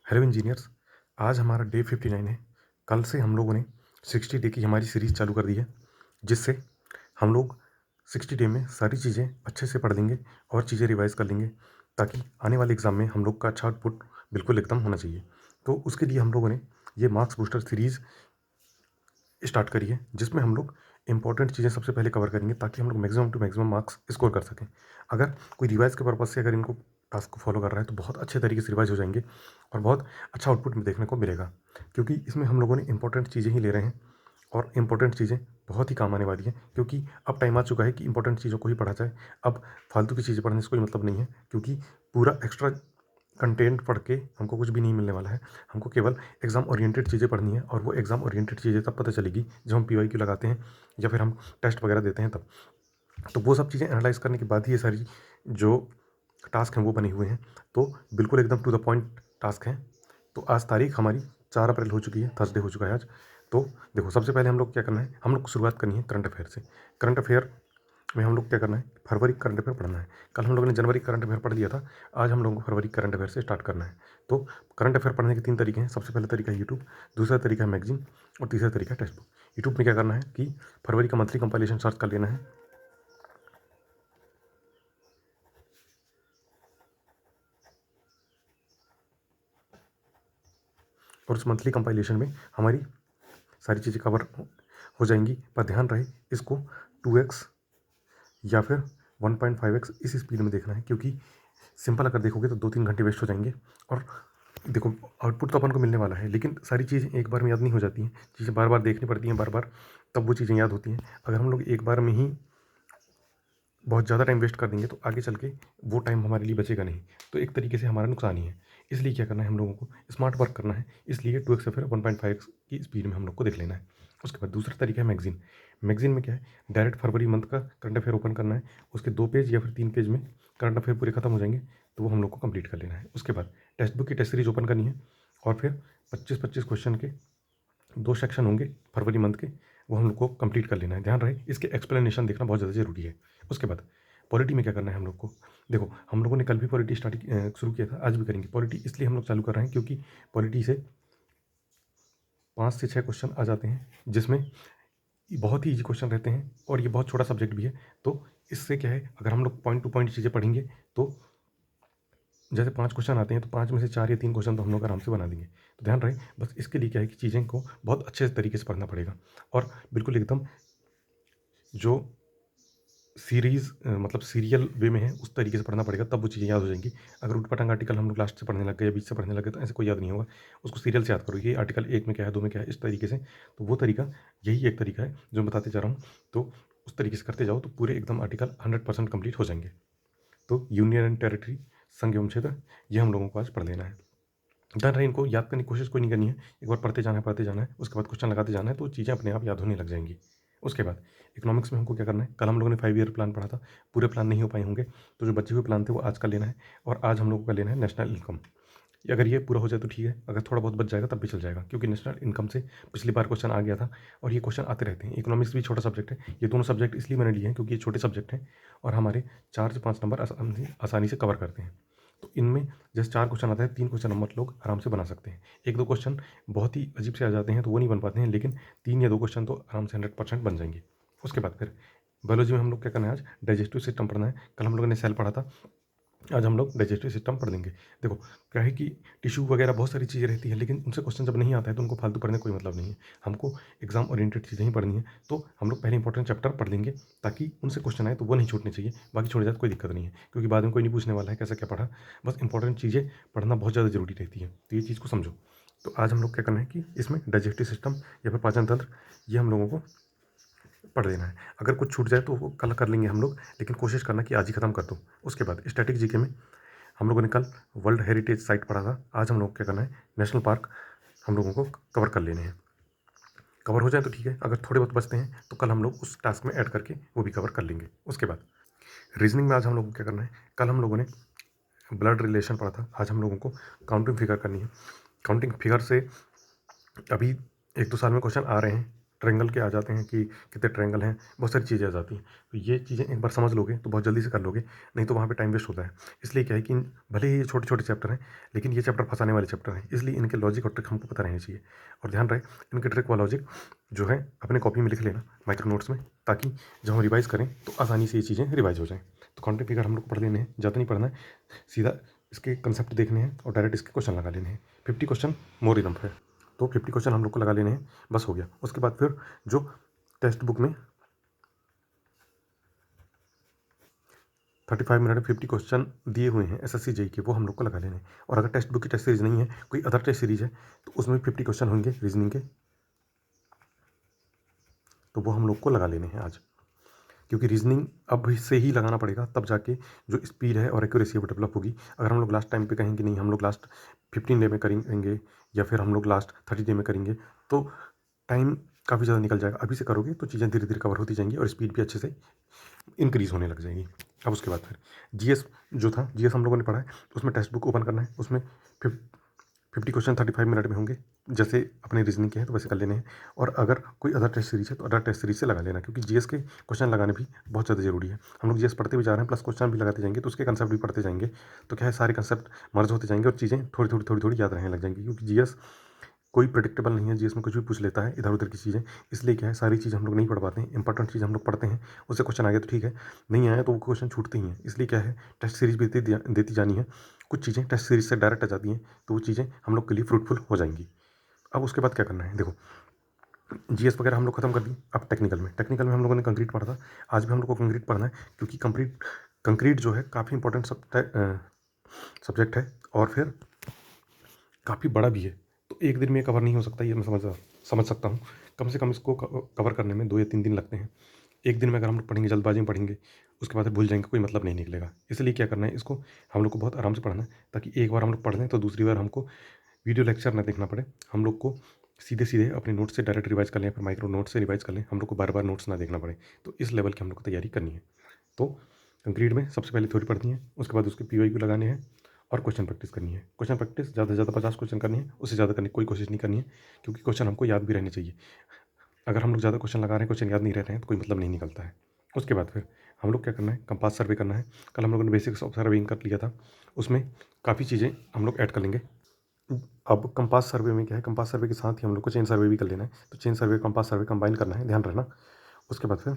Hello engineers. आज हमारा day 59 है। कल से हम लोगों ने 60 डे की हमारी सीरीज़ चालू कर दी है, जिससे हम लोग 60 डे में सारी चीज़ें अच्छे से पढ़ लेंगे और चीज़ें रिवाइज़ कर लेंगे, ताकि आने वाले एग्ज़ाम में हम लोग का अच्छा आउटपुट बिल्कुल एकदम होना चाहिए। तो उसके लिए हम लोगों ने ये मार्क्स बूस्टर सीरीज़ स्टार्ट करी है, जिसमें हम लोग इंपॉर्टेंट चीज़ें सबसे पहले कवर करेंगे, ताकि हम लोग maximum to maximum marks score कर सकें। अगर कोई रिवाइज़ के पर्पज़ से अगर इनको टास्क को फॉलो कर रहा है, तो बहुत अच्छे तरीके से रिवाइज़ हो जाएंगे और बहुत अच्छा आउटपुट देखने को मिलेगा, क्योंकि इसमें हम लोगों ने इंपॉर्टेंट चीज़ें ही ले रहे हैं और इंपॉर्टेंट चीज़ें बहुत ही काम आने वाली हैं, क्योंकि अब टाइम आ चुका है कि इंपॉर्टेंट चीज़ों को ही पढ़ा जाए। अब फालतू की चीज़ें पढ़ने से कोई मतलब नहीं है, क्योंकि पूरा एक्स्ट्रा कंटेंट पढ़ के हमको कुछ भी नहीं मिलने वाला है। हमको केवल एग्ज़ाम ओरिएंटेड चीज़ें पढ़नी है, और वो एग्ज़ाम ओरिएंटेड चीज़ें तब पता चलेगी जब हम पीवाईक्यू लगाते हैं या फिर हम टेस्ट वगैरह देते हैं तब। तो वो सब चीज़ें एनालाइज़ करने के बाद ही ये सारी जो टास्क हैं वो बने हुए हैं। तो बिल्कुल एकदम टू द पॉइंट टास्क हैं। तो आज तारीख हमारी 4 अप्रैल हो चुकी है, थर्सडे हो चुका है आज। तो देखो, सबसे पहले हम लोग क्या करना है, हम लोग को शुरुआत करनी है करंट अफेयर से। करंट अफेयर में हम लोग क्या करना है, फरवरी करंट अफेयर पढ़ना है। कल हम लोगों ने जनवरी करंट अफेयर पढ़ लिया था, आज हम लोगों को फरवरी करंट अफेयर से स्टार्ट करना है। तो करंट अफेयर पढ़ने के 3 तरीके हैं। सबसे पहला तरीका है यूट्यूब, दूसरा तरीका है मैगज़ीन और तीसरा तरीका है टेक्स्ट बुक। यूट्यूब में क्या करना है कि फरवरी का मंथली कंपाइलेशन सर्च कर लेना है, और उस मंथली कंपाइलेशन में हमारी सारी चीज़ें कवर हो जाएंगी। पर ध्यान रहे, इसको 2x या फिर 1.5x इस स्पीड में देखना है, क्योंकि सिंपल अगर देखोगे तो 2-3 घंटे वेस्ट हो जाएंगे। और देखो, आउटपुट तो अपन को मिलने वाला है, लेकिन सारी चीज़ें एक बार में याद नहीं हो जाती हैं। चीज़ें बार बार देखनी पड़ती हैं, बार बार, तब वो चीज़ें याद होती हैं। अगर हम लोग एक बार में ही बहुत ज़्यादा टाइम वेस्ट कर देंगे, तो आगे चल के वो टाइम हमारे लिए बचेगा नहीं। तो एक तरीके से हमारा नुकसान ही है। इसलिए क्या करना है, हम लोगों को स्मार्ट वर्क करना है। इसलिए 2x या फिर 1.5x की स्पीड में हम लोग को देख लेना है। उसके बाद दूसरा तरीका है मैगज़ीन। मैगज़ीन में क्या है, डायरेक्ट फरवरी मंथ का करंट अफेयर ओपन करना है। उसके 2 पेज या फिर 3 पेज में करंट अफेयर पूरे खत्म हो जाएंगे, तो वो हम लोग को कंप्लीट कर लेना है। उसके बाद टेक्स्ट बुक की टेस्ट सीरीज ओपन करनी है, और फिर 25-25 क्वेश्चन के 2 सेक्शन होंगे फरवरी मंथ के, वो हम लोग को कंप्लीट कर लेना है। ध्यान रहे, इसके एक्सप्लेनेशन देखना बहुत ज़्यादा ज़रूरी है। उसके बाद पॉलिटी में क्या करना है हम लोग को, देखो, हम लोगों ने कल भी पॉलिटी शुरू किया था, आज भी करेंगे। पॉलिटी इसलिए हम लोग चालू कर रहे हैं क्योंकि पॉलिटी से 5 से 6 क्वेश्चन आ जाते हैं, जिसमें बहुत ही ईजी क्वेश्चन रहते हैं, और ये बहुत छोटा सब्जेक्ट भी है। तो इससे क्या है, अगर हम लोग पॉइंट टू पॉइंट चीज़ें पढ़ेंगे, तो जैसे 5 क्वेश्चन आते हैं, तो 5 में से 4 या 3 क्वेश्चन तो हम लोग आराम से बना देंगे। तो ध्यान रहे, बस इसके लिए क्या है कि चीज़ें को बहुत अच्छे तरीके से पढ़ना पड़ेगा, और बिल्कुल एकदम जो सीरीज़ मतलब सीरियल वे में है, उस तरीके से पढ़ना पड़ेगा, तब वो चीज़ें याद हो जाएंगी। अगर ऊट-पटांग आर्टिकल हम लोग लास्ट से पढ़ने लग गए या बीच से पढ़ने लग गए, तो ऐसे कोई याद नहीं होगा। उसको सीरियल से याद करो, ये आर्टिकल 1 में क्या है, 2 में क्या है, इस तरीके से। तो वो तरीका, यही एक तरीका है जो मैं बताते जा रहा हूँ। तो उस तरीके से करते जाओ, तो पूरे एकदम आर्टिकल 100% कंप्लीट हो जाएंगे। तो यूनियन एंड टेरिटरी, संघ एवं क्षेत्र, ये हम लोगों को आज पढ़ लेना है। ध्यान रहे, इनको याद करने की कोशिश कोई नहीं करनी है। एक बार पढ़ते जाना है, पढ़ते जाना है, उसके बाद क्वेश्चन लगाते जाना है, तो चीज़ें अपने आप याद होने लग जाएंगी। उसके बाद इकोनॉमिक्स में हमको क्या करना है, कल हम लोगों ने 5 ईयर प्लान पढ़ा था, पूरे प्लान नहीं हो पाए होंगे, तो जो बचे हुए प्लान थे वो आज कर लेना है। और आज हम लोगों का लेना है नेशनल इनकम। अगर ये पूरा हो जाए तो ठीक है, अगर थोड़ा बहुत बच जाएगा तब भी चल जाएगा, क्योंकि नेशनल इनकम से पिछली बार क्वेश्चन आ गया था, और ये क्वेश्चन आते रहते हैं। इकोनॉमिक्स भी छोटा सब्जेक्ट है। ये दोनों सब्जेक्ट इसलिए मैंने लिए हैं क्योंकि ये छोटे सब्जेक्ट हैं, और हमारे 4 से 5 नंबर आसानी से कवर करते हैं। तो इनमें जैसे 4 क्वेश्चन आता है, 3 क्वेश्चन हम लोग आराम से बना सकते हैं। 1-2 क्वेश्चन बहुत ही अजीब से आ जाते हैं, तो वो नहीं बन पाते हैं, लेकिन 3 या 2 क्वेश्चन तो आराम से 100% बन जाएंगे। उसके बाद फिर बायोलॉजी में हम लोग क्या करना है, आज डाइजेस्टिव सिस्टम पढ़ना है। कल हम लोगों ने सेल पढ़ा था, आज हम लोग डाइजेस्टिव सिस्टम पढ़ लेंगे। देखो, क्या है कि टिश्यू वगैरह बहुत सारी चीज़ें रहती हैं, लेकिन उनसे क्वेश्चन जब नहीं आता है, तो उनको फालतू पढ़ने का कोई मतलब नहीं है। हमको एग्जाम ओरिएंटेड चीज़ें ही पढ़नी है, तो हम लोग पहले इंपॉर्टेंट चैप्टर पढ़ लेंगे, ताकि उनसे क्वेश्चन आए तो वो नहीं छूटने चाहिए। बाकी छोड़ जाए तो कोई दिक्कत नहीं है, क्योंकि बाद में कोई नहीं पूछने वाला है कैसा क्या पढ़ा। बस इंपॉर्टेंट चीज़ें पढ़ना बहुत ज़्यादा ज़रूरी रहती है, तो ये चीज़ को समझो। तो आज हम लोग क्या करना है कि इसमें डाइजेस्टिव सिस्टम या फिर पाचन तंत्र, ये हम लोगों को पढ़ लेना है। अगर कुछ छूट जाए तो वो कल कर लेंगे हम लोग, लेकिन कोशिश करना कि आज ही खत्म कर दो। उसके बाद स्टैटिक जीके में हम लोगों ने कल वर्ल्ड हेरिटेज साइट पढ़ा था, आज हम लोग को क्या करना है, नेशनल पार्क हम लोगों को कवर कर लेने हैं। कवर हो जाए तो ठीक है, अगर थोड़े बहुत बचते हैं तो कल हम लोग उस टास्क में ऐड करके वो भी कवर कर लेंगे। उसके बाद रीजनिंग में आज हम लोगों को क्या करना है, कल हम लोगों ने ब्लड रिलेशन पढ़ा था, आज हम लोगों को काउंटिंग फिगर करनी है। काउंटिंग फिगर से अभी 1-2 साल में क्वेश्चन आ रहे हैं, ट्रायंगल के आ जाते हैं कि कितने ट्रायंगल हैं, बहुत सारी चीज़ें आ जाती हैं। तो ये चीज़ें एक बार समझ लोगे तो बहुत जल्दी से कर लोगे, नहीं तो वहाँ पे टाइम वेस्ट होता है। इसलिए क्या है कि भले ही ये छोटे-छोटे चैप्टर हैं, लेकिन ये चैप्टर फँसाने वाले चैप्टर हैं, इसलिए इनके लॉजिक और ट्रिक हमको पता रहनी चाहिए। और ध्यान रहे इनके ट्रिक व लॉजिक जो है अपने कॉपी में लिख लेना माइक्रो नोट्स में, ताकि जब हम रिवाइज़ करें तो आसानी से ये चीज़ें रिवाइज़ हो जाएँ। तो क्वांटिटी फिगर हम लोग को पढ़ लेने हैं, ज़्यादा नहीं पढ़ना है, सीधा इसके कंसेप्ट देखने हैं और डायरेक्ट इसके क्वेश्चन लगा लेने हैं। 50 क्वेश्चन मोर इनफ है। तो 50 क्वेश्चन हम लोग को लगा लेने हैं, बस हो गया। उसके बाद फिर जो टेक्स्ट बुक में 35 मिनट में 50 क्वेश्चन दिए हुए हैं एसएससी जेईई के, वो हम लोग को लगा लेने हैं। और अगर टेक्स्ट बुक की टेस्ट सीरीज नहीं है, कोई अदर टेस्ट सीरीज है, तो उसमें 50 क्वेश्चन होंगे रीजनिंग के, तो वो हम लोग को लगा लेने हैं आज। क्योंकि रीजनिंग अब से ही लगाना पड़ेगा, तब जाके जो स्पीड है और एक्यूरेसी वो डेवलप होगी। अगर हम लोग लास्ट टाइम पे कहेंगे नहीं हम लोग लास्ट 15 डे में करेंगे या फिर हम लोग लास्ट 30 डे में करेंगे, तो टाइम काफ़ी ज़्यादा निकल जाएगा। अभी से करोगे तो चीज़ें धीरे धीरे कवर होती जाएंगी और स्पीड भी अच्छे से इंक्रीज़ होने लग जाएगी। अब उसके बाद फिर जीएस जो था, जीएस हम लोगों ने पढ़ा है, उसमें टेक्स्ट बुक ओपन करना है, उसमें 50 क्वेश्चन 35 मिनट में होंगे, जैसे अपने रीजनिंग के हैं तो वैसे कर लेने हैं। और अगर कोई अदर टेस्ट सीरीज है तो अदर टेस्ट सीरीज से लगा लेना, क्योंकि जीएस के क्वेश्चन लगाने भी बहुत ज़्यादा जरूरी है। हम लोग जीएस पढ़ते भी जा रहे हैं, प्लस क्वेश्चन भी लगाते जाएंगे, तो उसके कंसेप्ट भी पढ़ते जाएंगे, तो क्या है सारे कंसेप्ट मर्ज होते जाएंगे और चीज़ें थोड़ी थोड़ी याद रहने लग जाएंगी। क्योंकि जीएस कोई प्रेडिक्टेबल नहीं है, जीएस में कुछ भी पूछ लेता है इधर उधर की चीज़ें, इसलिए क्या है सारी चीज़ हम लोग नहीं पढ़ पाते हैं। इंपॉर्टेंट चीज़ हम लोग पढ़ते हैं, उससे क्वेश्चन आ गया तो ठीक है, नहीं आया तो वो क्वेश्चन छूटते ही हैं। इसलिए क्या है टेस्ट सीरीज भी देती जानी है, कुछ चीज़ें टेस्ट सीरीज से डायरेक्ट आ जाती हैं, तो वो चीज़ें हम लोग के लिए फ्रूटफुल हो जाएंगी। अब उसके बाद क्या करना है, देखो जीएस वगैरह हम लोग खत्म कर दी। अब टेक्निकल में हम लोगों ने कंक्रीट पढ़ा था, आज भी हम लोग को कंक्रीट पढ़ना है, क्योंकि कंक्रीट जो है काफ़ी इंपॉर्टेंट सब्जेक्ट है और फिर काफ़ी बड़ा भी है। तो एक दिन में कवर नहीं हो सकता, ये मैं समझ सकता हूँ। कम से कम इसको कवर करने में 2 या 3 दिन लगते हैं। एक दिन में अगर हम लोग पढ़ेंगे, जल्दबाजी में पढ़ेंगे, उसके बाद फिर भूल जाएंगे, कोई मतलब नहीं निकलेगा। इसलिए क्या करना है, इसको हम लोग को बहुत आराम से पढ़ना है, ताकि एक बार हम लोग पढ़ लें तो दूसरी बार हमको वीडियो लेक्चर ना देखना पड़े। हम लोग को सीधे सीधे अपने नोट्स से डायरेक्ट रिवाइज कर लें, फिर माइक्रो नोट्स से रिवाइज कर लें, हम लोग को बार बार नोट्स ना देखना पड़े। तो इस लेवल की हम लोग को तैयारी करनी है। तो कंक्रीट में सबसे पहले थ्योरी पढ़नी है, उसके बाद उसके पीवाईक्यू लगाने हैं और क्वेश्चन प्रैक्टिस करनी है। क्वेश्चन प्रैक्टिस ज़्यादा से ज़्यादा 50 क्वेश्चन करनी है, उससे ज़्यादा करने की कोई कोशिश नहीं करनी है, क्योंकि क्वेश्चन हमको याद भी रहने चाहिए। अगर हम लोग ज़्यादा क्वेश्चन लगा रहे हैं, क्वेश्चन याद नहीं रह रहे हैं, तो कोई मतलब नहीं निकलता है। उसके बाद फिर हम लोग क्या करना है, कंपास सर्वे करना है। कल हम लोगों ने बेसिक्स ऑफ सर्वेइंग कर लिया था, उसमें काफ़ी चीज़ें हम लोग ऐड कर लेंगे। अब कंपास सर्वे में क्या है, कंपास सर्वे के साथ ही हम लोग को चेन सर्वे भी कर लेना है, तो चेन सर्वे कंपास सर्वे कंबाइन करना है, ध्यान रखना। उसके बाद फिर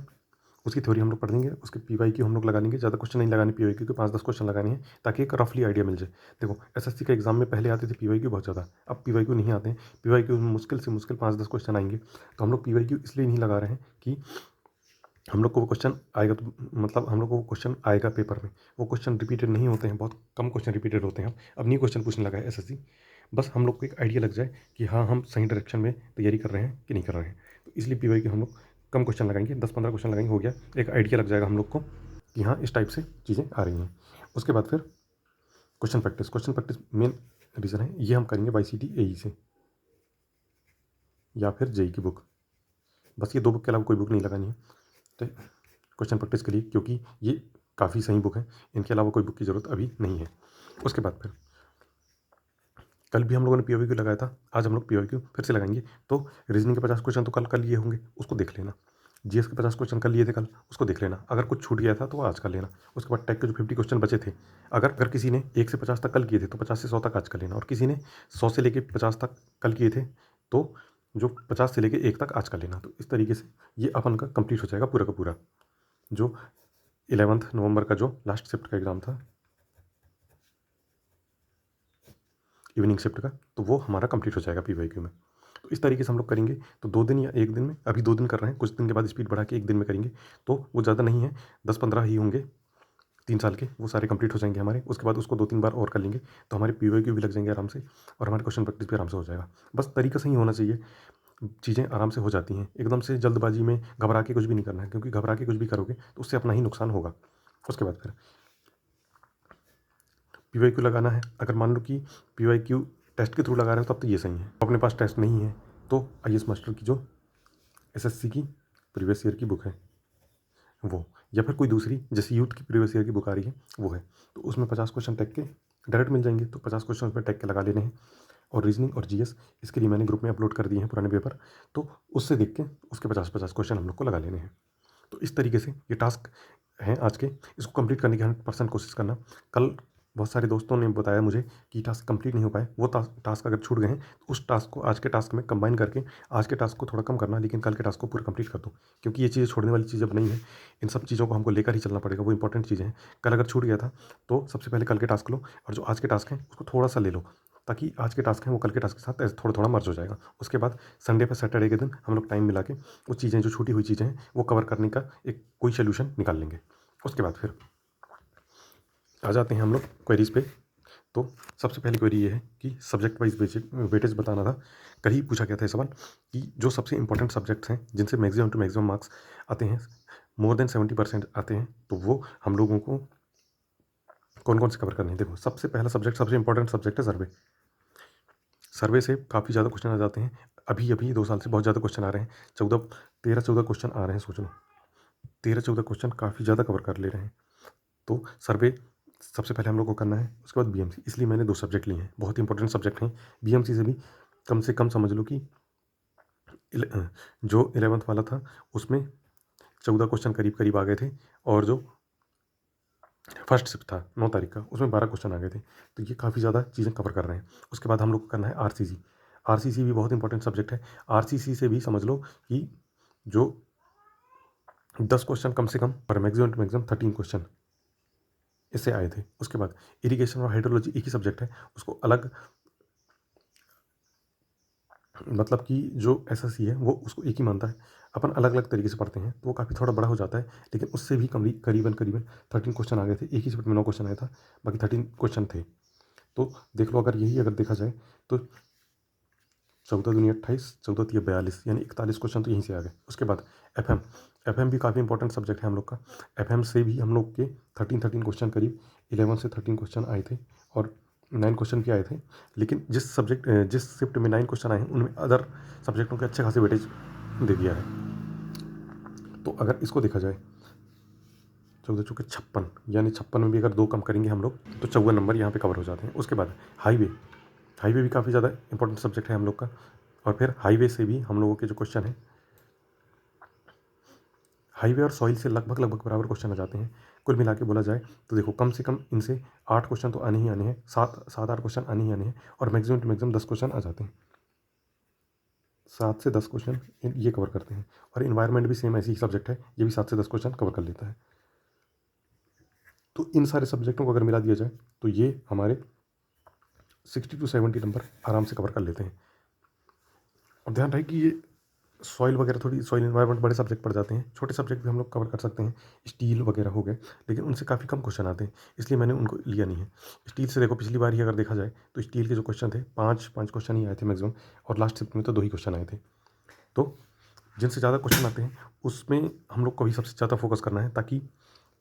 उसकी थ्योरी हम लोग पढ़ लेंगे, उसके पीवाईक्यू हम लोग लगा लेंगे। ज़्यादा क्वेश्चन नहीं लगाने पीवाईक्यू के, 5-10 क्वेश्चन लगाने हैं, ताकि एक रफली आइडिया मिल जाए। देखो एसएससी के एग्जाम में पहले आते थे पीवाईक्यू बहुत ज़्यादा, अब पीवाईक्यू नहीं आते हैं। पीवाईक्यू में मुश्किल से मुश्किल 5-10 क्वेश्चन आएंगे, तो हम लोग पीवाईक्यू इसलिए नहीं लगा रहे हैं कि हम लोग को वो क्वेश्चन आएगा, तो मतलब हम लोग को वो क्वेश्चन आएगा पेपर में, वो क्वेश्चन रिपीटेड नहीं होते हैं, बहुत कम क्वेश्चन रिपीटेड होते हैं। अब न्यू क्वेश्चन पूछने लगा है एसएससी, बस हम लोग को एक आइडिया लग जाए कि हाँ हम सही डायरेक्शन में तैयारी कर रहे हैं कि नहीं कर रहे हैं। तो इसलिए पीवाई के हम लोग कम क्वेश्चन लगाएंगे, 10-15 क्वेश्चन लगाएंगे, हो गया, एक आइडिया लग जाएगा हम लोग को कि हाँ इस टाइप से चीज़ें आ रही हैं। उसके बाद फिर क्वेश्चन प्रैक्टिस मेन रीज़न है, ये हम करेंगे वाईसीटी एई से या फिर जेई की बुक, बस ये 2 बुक के अलावा कोई बुक नहीं लगानी है तो क्वेश्चन प्रैक्टिस के लिए, क्योंकि ये काफ़ी सही बुक है, इनके अलावा कोई बुक की ज़रूरत अभी नहीं है। उसके बाद फिर कल भी हम लोगों ने पीओक्यू लगाया था, आज हम लोग पीओक्यू फिर से लगाएंगे। तो रीजनिंग के 50 क्वेश्चन तो कल लिए होंगे, उसको देख लेना। जीएस के 50 क्वेश्चन कल लिए थे, कल उसको देख लेना। अगर कुछ छूट गया था तो आज कर लेना। उसके बाद टैग के जो 50 क्वेश्चन बचे थे, अगर अगर किसी ने 1 से 50 तक कल किए थे तो 50 से 100 तक आज कर लेना, और किसी ने 100 से लेके 50 तक कल किए थे तो जो 50 से लेके 1 तक आज कर लेना। तो इस तरीके से ये अपन का कंप्लीट हो जाएगा पूरा का पूरा, जो 11 नवंबर का जो लास्ट शिफ्ट का एग्ज़ाम था इवनिंग शिफ्ट का, तो वो हमारा कंप्लीट हो जाएगा पीवाईक्यू में। तो इस तरीके से हम लोग करेंगे, तो 2 दिन या 1 दिन में, अभी 2 दिन कर रहे हैं, कुछ दिन के बाद स्पीड बढ़ा के 1 दिन में करेंगे, तो वो ज़्यादा नहीं है, 10-15 ही होंगे 3 साल के, वो सारे कंप्लीट हो जाएंगे हमारे। उसके बाद उसको 2-3 बार और कर लेंगे, तो हमारे पीवाईक्यू भी लग जाएंगे आराम से, और हमारे क्वेश्चन प्रैक्टिस भी आराम से हो जाएगा। बस तरीका सही होना चाहिए, चीज़ें आराम से हो जाती हैं। एकदम से जल्दबाजी में घबरा के कुछ भी नहीं करना है, क्योंकि घबरा के कुछ भी करोगे तो उससे अपना ही नुकसान होगा। उसके बाद फिर पीवाईक्यू लगाना है। अगर मान लो कि पीवाईक्यू टेस्ट के थ्रू लगा रहे हो तब तो ये सही है, अपने पास टेस्ट नहीं है तो आईएएस मास्टर की जो एसएससी की प्रीवियस ईयर की बुक है वो, या फिर कोई दूसरी जैसे यूथ की प्रीवियस ईयर की बुक आ रही है वो है, तो उसमें 50 क्वेश्चन टैग के डायरेक्ट मिल जाएंगे, तो 50 क्वेश्चन उसमें टैग के लगा लेने हैं। और रीजनिंग और जीएस इसके लिए मैंने ग्रुप में अपलोड कर दिए हैं पुराने पेपर, तो उससे देख के उसके 50-50 क्वेश्चन हम लोग को लगा लेने हैं। तो इस तरीके से ये टास्क हैं आज के, इसको कंप्लीट करने की 100% कोशिश करना। कल बहुत सारे दोस्तों ने बताया मुझे कि टास्क कंप्लीट नहीं हो पाए, वो टास्क अगर छूट गए हैं तो उस टास्क को आज के टास्क में कंबाइन करके आज के टास्क को थोड़ा कम करना, लेकिन कल के टास्क को पूरा कंप्लीट कर दो, क्योंकि ये चीज़ें छोड़ने वाली चीज़ अब नहीं है। इन सब चीज़ों को हमको लेकर ही चलना पड़ेगा, वो इंपॉर्टेंट चीज़ें हैं। कल अगर छूट गया था तो सबसे पहले कल के टास्क लो, और जो आज के टास्क हैं उसको थोड़ा सा ले लो, ताकि आज के टास्क हैं वो कल के टास्क के साथ ऐसे थोड़ा थोड़ा मर्ज हो जाएगा। उसके बाद संडे पर सैटरडे के दिन हम लोग टाइम मिला के वो चीज़ें जो छूटी हुई चीज़ें हैं वो कवर करने का एक कोई सोल्यूशन निकाल लेंगे। उसके बाद फिर आ जाते हैं हम लोग क्वेरीज पे। तो सबसे पहली क्वेरी ये है कि सब्जेक्ट वाइज वेटेज बताना था। कल ही पूछा गया था ये सवाल कि जो सबसे इंपॉर्टेंट सब्जेक्ट्स हैं जिनसे मैक्सिमम टू मैक्सिमम मार्क्स आते हैं, मोर देन 70% आते हैं, तो वो हम लोगों को कौन कौन से कवर करने हैं। देखो, सबसे पहला सब्जेक्ट, सबसे इंपॉर्टेंट सब्जेक्ट है सर्वे। सर्वे से काफ़ी ज़्यादा क्वेश्चन आ जाते हैं। अभी अभी 2 साल से बहुत ज़्यादा क्वेश्चन आ रहे हैं। 13-14 क्वेश्चन आ रहे हैं, सोच लो। 13-14 क्वेश्चन काफ़ी ज़्यादा कवर कर ले रहे हैं। तो सर्वे सबसे पहले हम लोग को करना है। उसके बाद बीएमसी, इसलिए मैंने 2 सब्जेक्ट लिए हैं, बहुत इंपॉर्टेंट सब्जेक्ट हैं। बीएमसी से भी कम से कम समझ लो कि जो 11th वाला था उसमें 14 क्वेश्चन करीब करीब आ गए थे, और जो फर्स्ट शिफ्ट था 9 तारीख का उसमें 12 क्वेश्चन आ गए थे। तो ये काफ़ी ज़्यादा चीज़ें कवर कर रहे हैं। उसके बाद हम लोग को करना है आरसीसी। आरसीसी भी बहुत इंपॉर्टेंट सब्जेक्ट है। आरसीसी से भी समझ लो कि जो 10 क्वेश्चन कम से कम और मैक्सिमम टू मैक्सिमम 13 क्वेश्चन इससे आए थे। उसके बाद इरिगेशन और हाइड्रोलॉजी एक ही सब्जेक्ट है, उसको अलग, मतलब कि जो एसएससी है वो उसको एक ही मानता है। अपन अलग अलग तरीके से पढ़ते हैं तो वो काफ़ी थोड़ा बड़ा हो जाता है, लेकिन उससे भी करीबन करीबन 13 क्वेश्चन आ गए थे। एक ही शिफ्ट में 9 क्वेश्चन आया था, बाकी 13 क्वेश्चन थे। तो देख लो, अगर यही अगर देखा जाए तो 14 दूनी 28, 14 तिया 42, यानी 41 क्वेश्चन तो यहीं से आ गए। उसके बाद एफएम, एफएम भी काफ़ी इंपॉर्टेंट सब्जेक्ट है हम लोग का। एफएम से भी हम लोग के 13 क्वेश्चन करीब 11 से 13 क्वेश्चन आए थे, और 9 क्वेश्चन भी आए थे। लेकिन जिस शिफ्ट में 9 क्वेश्चन आए हैं उनमें अदर सब्जेक्टों के अच्छे खासे वेटेज दे दिया है। तो अगर इसको देखा जाए 14 चौके 56, यानी 56 में भी अगर 2 कम करेंगे हम लोग तो 54 नंबर यहाँ पे कवर हो जाते हैं। उसके बाद हाईवे, हाईवे भी काफ़ी ज़्यादा इंपॉर्टेंट सब्जेक्ट है हम लोग का। और फिर हाईवे से भी हम लोगों के जो क्वेश्चन हैं, हाईवे और सॉइल से लगभग लगभग बराबर क्वेश्चन आ जाते हैं। कुल मिला के बोला जाए तो देखो, कम से कम इनसे 8 क्वेश्चन तो आने ही आने हैं, 7-8 क्वेश्चन आने ही आने हैं, और मैक्सिमम टू मैक्सिमम 10 क्वेश्चन आ जाते हैं। 7 से 10 क्वेश्चन ये कवर करते हैं। और इन्वायरमेंट भी सेम ऐसी ही सब्जेक्ट है, ये भी 7 से 10 क्वेश्चन कवर कर लेता है। तो इन सारे सब्जेक्टों को अगर मिला दिया जाए तो ये हमारे 60 to 70 नंबर आराम से कवर कर लेते हैं। और ध्यान रहे कि ये सॉइल वगैरह, थोड़ी सॉइल इन्वायरमेंट बड़े सब्जेक्ट पड़ जाते हैं। छोटे सब्जेक्ट भी हम लोग कवर कर सकते हैं, स्टील वगैरह हो गए, लेकिन उनसे काफ़ी कम क्वेश्चन आते हैं, इसलिए मैंने उनको लिया नहीं है। स्टील से देखो, पिछली बार ही अगर देखा जाए तो स्टील के जो क्वेश्चन थे 5 क्वेश्चन ही आए थे मैक्सिमम, और लास्ट शिफ्ट में तो 2 ही क्वेश्चन आए थे। तो जिनसे ज़्यादा क्वेश्चन आते हैं उसमें हम लोग को भी सबसे ज़्यादा फोकस करना है, ताकि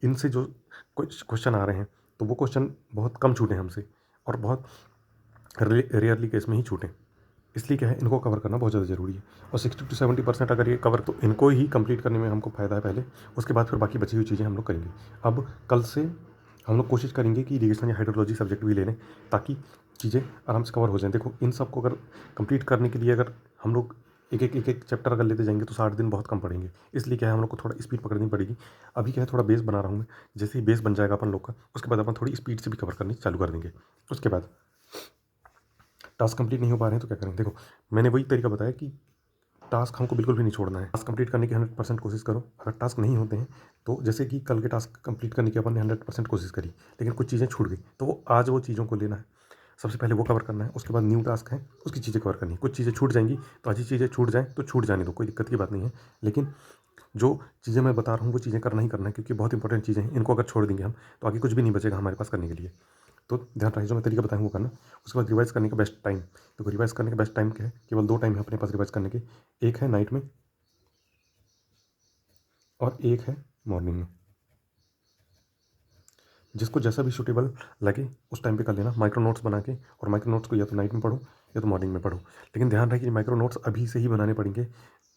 इनसे जो कुछ क्वेश्चन आ रहे हैं तो वो क्वेश्चन बहुत कम छूटें हमसे, और बहुत रेयरली केस में ही छूटें। इसलिए क्या है, इनको कवर करना बहुत ज़्यादा ज़रूरी है। और 60 to 70% अगर ये कवर, तो इनको ही कंप्लीट करने में हमको फ़ायदा है पहले। उसके बाद फिर बाकी बची हुई चीज़ें हम लोग करेंगे। अब कल से हम लोग कोशिश करेंगे कि इरिगेशन या हाइड्रोलॉजी सब्जेक्ट भी ले लें, ताकि चीज़ें आराम से कवर हो जाएँ। देखो, इन सब को अगर कंप्लीट करने के लिए अगर हम लोग एक चैप्टर अगर लेते जाएंगे तो 60 दिन बहुत कम पड़ेंगे। इसलिए क्या है, हम लोग को थोड़ा स्पीड पकड़नी पड़ेगी। अभी क्या है, थोड़ा बेस बना रहा हूँ मैं। जैसे ही बेस बन जाएगा अपन लोग का, उसके बाद अपन थोड़ी स्पीड से भी कवर करनी चालू कर देंगे। उसके बाद टास्क कंप्लीट नहीं हो पा रहे हैं तो क्या करें। देखो, मैंने वही तरीका बताया कि टास्क हमको बिल्कुल भी नहीं छोड़ना है। टास्क कंप्लीट करने की 100% कोशिश करो। अगर टास्क नहीं होते हैं तो जैसे कि कल के टास्क कंप्लीट करने की अपन ने 100% कोशिश करी, लेकिन कुछ चीज़ें छूट गई, तो वो आज वो चीज़ों को लेना है, सबसे पहले वो कवर करना है। उसके बाद न्यू टास्क है, उसकी चीज़ें कवर करनी है। कुछ चीज़ें छूट जाएंगी तो आज ही चीज़ें छूट जाएँ तो छूट जाने दो, कोई दिक्कत की बात नहीं है। लेकिन जो चीज़ें मैं बता रहा हूँ वो चीज़ें करना ही करना है, क्योंकि बहुत इंपॉर्टेंट चीज़ें हैं। इनको अगर छोड़ देंगे हम तो आगे कुछ भी नहीं बचेगा हमारे पास करने के लिए। तो ध्यान रखिए, जो मैं तरीका बताऊँ वो करना। उसके बाद रिवाइज़ करने का बेस्ट टाइम, तो रिवाइज़ करने का बेस्ट टाइम क्या है, केवल 2 टाइम है अपने पास रिवाइज़ करने के। एक है नाइट में और एक है मॉर्निंग में। जिसको जैसा भी सूटेबल लगे उस टाइम पे कर लेना, माइक्रो नोट्स बना के। और माइक्रो नोट्स को या तो नाइट में पढ़ो या तो मॉर्निंग में पढ़ो, लेकिन ध्यान रखिए माइक्रो नोट्स अभी से ही बनाने पड़ेंगे,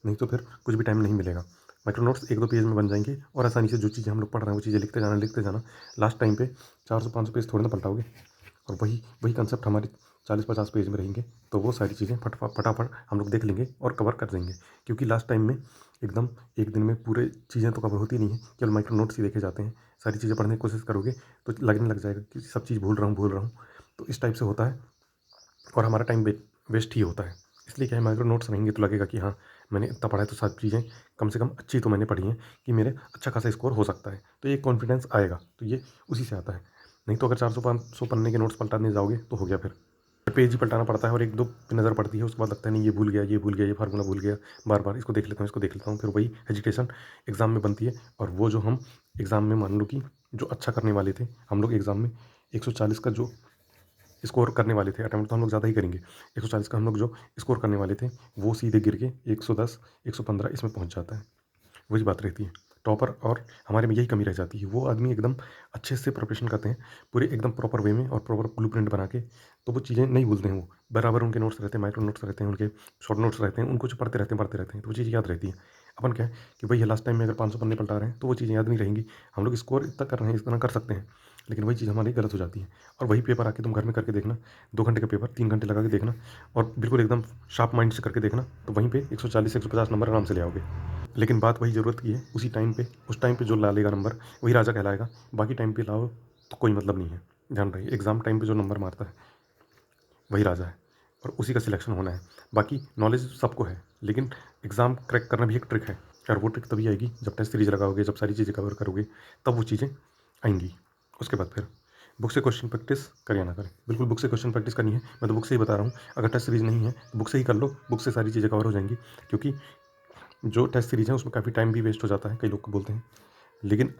नहीं तो फिर कुछ भी टाइम नहीं मिलेगा। माइक्रो नोट्स 1-2 पेज में बन जाएंगे, और आसानी से जो चीज़ें हम लोग पढ़ रहे हैं वो चीज़ें लिखते जाना। लास्ट टाइम पे 400-500 पेज थोड़ी ना पलटाओगे, और वही वही कंसेप्ट हमारे 40-50 पेज में रहेंगे तो वो सारी चीज़ें फटाफट हम लोग देख लेंगे और कवर कर देंगे। क्योंकि लास्ट टाइम में एकदम एक दिन में पूरे चीज़ें तो कवर होती नहीं है, केवल माइक्रो नोट्स ही देखे जाते हैं। सारी चीज़ें पढ़ने की कोशिश करोगे तो लगने लग जाएगा कि सब चीज़ भूल रहा हूँ। तो इस टाइप से होता है और हमारा टाइम वेस्ट ही होता है। इसलिए क्या है, माइक्रो नोट्स रहेंगे तो लगेगा कि हाँ, मैंने इतना पढ़ा है तो सब चीज़ें कम से कम अच्छी तो मैंने पढ़ी हैं कि मेरे अच्छा खासा स्कोर हो सकता है। तो ये कॉन्फिडेंस आएगा, तो ये उसी से आता है। नहीं तो अगर 400-500 पन्ने के नोट्स पलटाने जाओगे तो हो गया, फिर पेज ही पलटाना पड़ता है और 1-2 पे नज़र पड़ती है, उसके बाद लगता है नहीं ये भूल गया, ये फार्मूला भूल गया, बार-बार इसको देख लेता हूँ, इसको देख लेता हूँ। फिर वही हेजिटेशन एग्ज़ाम में बनती है। और वो जो हम एग्ज़ाम में मान लो कि जो अच्छा करने वाले थे, हम लोग एग्ज़ाम में 140 का जो स्कोर करने वाले थे, अटेम्प्ट तो हम लोग ज़्यादा ही करेंगे। 140 का हम लोग जो स्कोर करने वाले थे, वो सीधे गिर के 110, 115 इसमें पहुँच जाता है। वही बात रहती है। टॉपर और हमारे में यही कमी रह जाती है। वो आदमी एकदम अच्छे से प्रिपरेशन करते हैं, पूरे एकदम प्रॉपर वे में और प्रॉपर ब्लूप्रिंट बना के, तो वो चीज़ें नहीं भूलते हैं वो। बराबर उनके नोट्स रहते हैं, माइक्रो नोट्स रहते हैं, उनके शॉर्ट नोट्स रहते हैं, उनको जो पढ़ते रहते हैं, तो वो चीज़ें याद रहती हैं। अपन क्या है कि भई लास्ट टाइम में अगर 500 पन्ने पलटा रहे हैं, तो वो चीज़ें याद नहीं रहेंगी। हम लोग स्कोर इतना कर रहे हैं, इतना कर सकते हैं, लेकिन वही चीज़ हमारी गलत हो जाती है। और वही पेपर आके तुम घर में करके देखना, 2 घंटे का पेपर 3 घंटे लगा के देखना और बिल्कुल एकदम शार्प माइंड से करके देखना, तो वहीं पे 140 से 150 नंबर आराम से ले आओगे। लेकिन बात वही ज़रूरत की है, उस टाइम पे जो ला लेगा नंबर, वही राजा कहलाएगा। बाकी टाइम पे लाओ तो कोई मतलब नहीं है। ध्यान रहे, एग्ज़ाम टाइम पे जो नंबर मारता है, वही राजा है और उसी का सिलेक्शन होना है। बाकी नॉलेज सबको है, लेकिन एग्ज़ाम क्रैक करना भी एक ट्रिक है। और वो ट्रिक तभी आएगी जब टेस्ट सीरीज़ लगाओगे, जब सारी चीज़ें कवर करोगे, तब वो चीज़ें आएँगी। उसके बाद फिर बुक से क्वेश्चन प्रैक्टिस करें या ना करें, बिल्कुल बुक से क्वेश्चन प्रैक्टिस करनी है। मैं तो बुक से ही बता रहा हूँ। अगर टेस्ट सीरीज़ नहीं है, तो बुक से ही कर लो, बुक से सारी चीज़ें कवर हो जाएँगी। क्योंकि जो टेस्ट सीरीज़ है उसमें काफ़ी टाइम भी वेस्ट हो जाता है, कई लोग बोलते हैं। लेकिन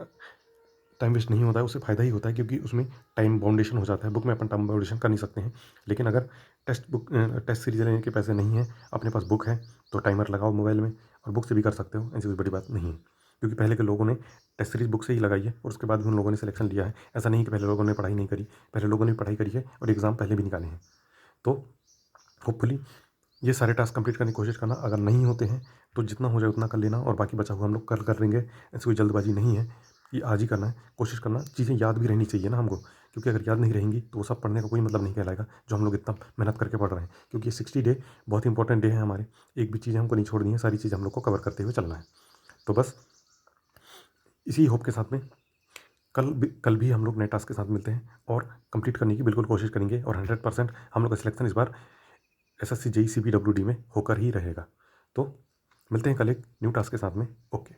टाइम वेस्ट नहीं होता है, उससे फ़ायदा ही होता है, क्योंकि उसमें टाइम बाउंडेशन हो जाता है। बुक में अपन टाइम बाउंडेशन कर नहीं सकते हैं। लेकिन अगर टेस्ट सीरीज़ लेने के पैसे नहीं हैं, अपने पास बुक है, तो टाइमर लगाओ मोबाइल में और बुक से भी कर सकते हो। ऐसी कोई बड़ी बात नहीं है। क्योंकि पहले के लोगों ने टेस्ट सीरीज़ बुक से ही लगाई है और उसके बाद भी उन लोगों ने सिलेक्शन लिया है। ऐसा नहीं कि पहले लोगों ने पढ़ाई नहीं करी, पहले लोगों ने भी पढ़ाई करी है और एग्ज़ाम पहले भी निकाले हैं। तो होपफुली ये सारे टास्क कंप्लीट करने की कोशिश करना। अगर नहीं होते हैं तो जितना हो जाए उतना कर लेना और बाकी बचा हुआ हम लोग कल कर लेंगे। ऐसी कोई जल्दबाजी नहीं है, ये आज ही करना है। कोशिश करना, चीज़ें याद भी रहनी चाहिए ना हमको, क्योंकि अगर याद नहीं रहेंगी तो वो सब पढ़ने का कोई मतलब नहीं कहलाएगा जो हम लोग इतना मेहनत करके पढ़ रहे हैं। क्योंकि ये 60 डे बहुत इंपॉर्टेंट डे है हमारे। एक भी चीज़ हमको नहीं छोड़नी है, सारी चीज़ हम लोग को कवर करते हुए चलना है। तो बस इसी होप के साथ में कल भी हम लोग नए टास्क के साथ मिलते हैं और कंप्लीट करने की बिल्कुल कोशिश करेंगे और 100% हम लोग का सिलेक्शन इस बार एसएससी जेईई सीपीडब्ल्यूडी में होकर ही रहेगा। तो मिलते हैं कल एक न्यू टास्क के साथ में। ओके।